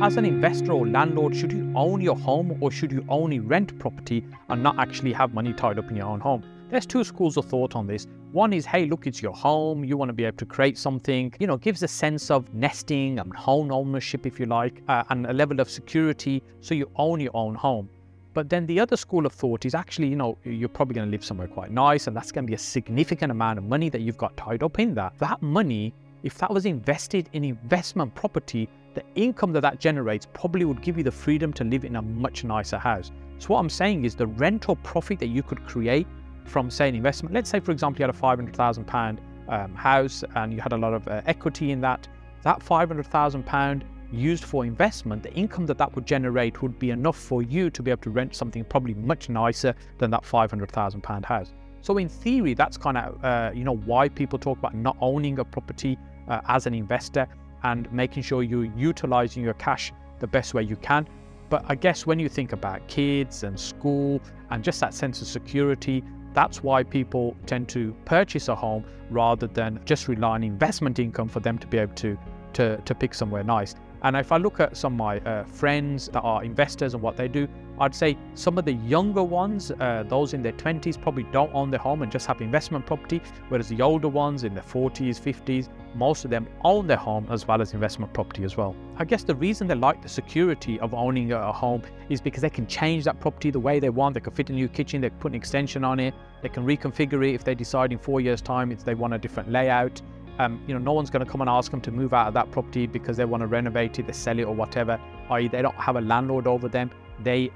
as an investor or landlord, should you own your home or should you only rent property and not actually have money tied up in your own home? There's two schools of thought on this. One is, hey, look, it's your home. You want to be able to create something, gives a sense of nesting and home ownership, if you like, and a level of security. So you own your own home. But then the other school of thought is actually, you're probably going to live somewhere quite nice, and that's going to be a significant amount of money that you've got tied up in that. That money, if that was invested in investment property, the income that generates probably would give you the freedom to live in a much nicer house. So what I'm saying is the rental profit that you could create from, say, an investment, let's say, for example, you had a £500,000 house and you had a lot of equity in that £500,000 used for investment, the income that would generate would be enough for you to be able to rent something probably much nicer than that £500,000 house. So in theory, that's kind of, why people talk about not owning a property as an investor and making sure you're utilizing your cash the best way you can. But I guess when you think about kids and school and just that sense of security, that's why people tend to purchase a home rather than just rely on investment income for them to be able to pick somewhere nice. And if I look at some of my friends that are investors and what they do, I'd say some of the younger ones, those in their 20s, probably don't own their home and just have investment property, whereas the older ones in their 40s, 50s, most of them own their home as well as investment property as well. I guess the reason they like the security of owning a home is because they can change that property the way they want. They can fit a new kitchen, they can put an extension on it, they can reconfigure it if they decide in 4 years' time if they want a different layout. No one's going to come and ask them to move out of that property because they want to renovate it, they sell it or whatever, i.e. they don't have a landlord over them. They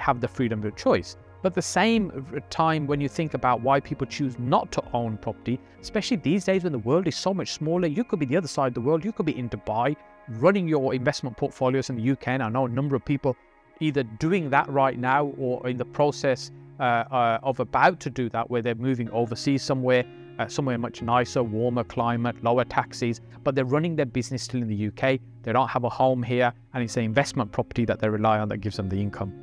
have the freedom of choice. But at the same time, when you think about why people choose not to own property, especially these days when the world is so much smaller, you could be the other side of the world, you could be in Dubai, running your investment portfolios in the UK, and I know a number of people either doing that right now or in the process of about to do that, where they're moving overseas somewhere much nicer, warmer climate, lower taxes, but they're running their business still in the UK. They don't have a home here, and it's an investment property that they rely on that gives them the income.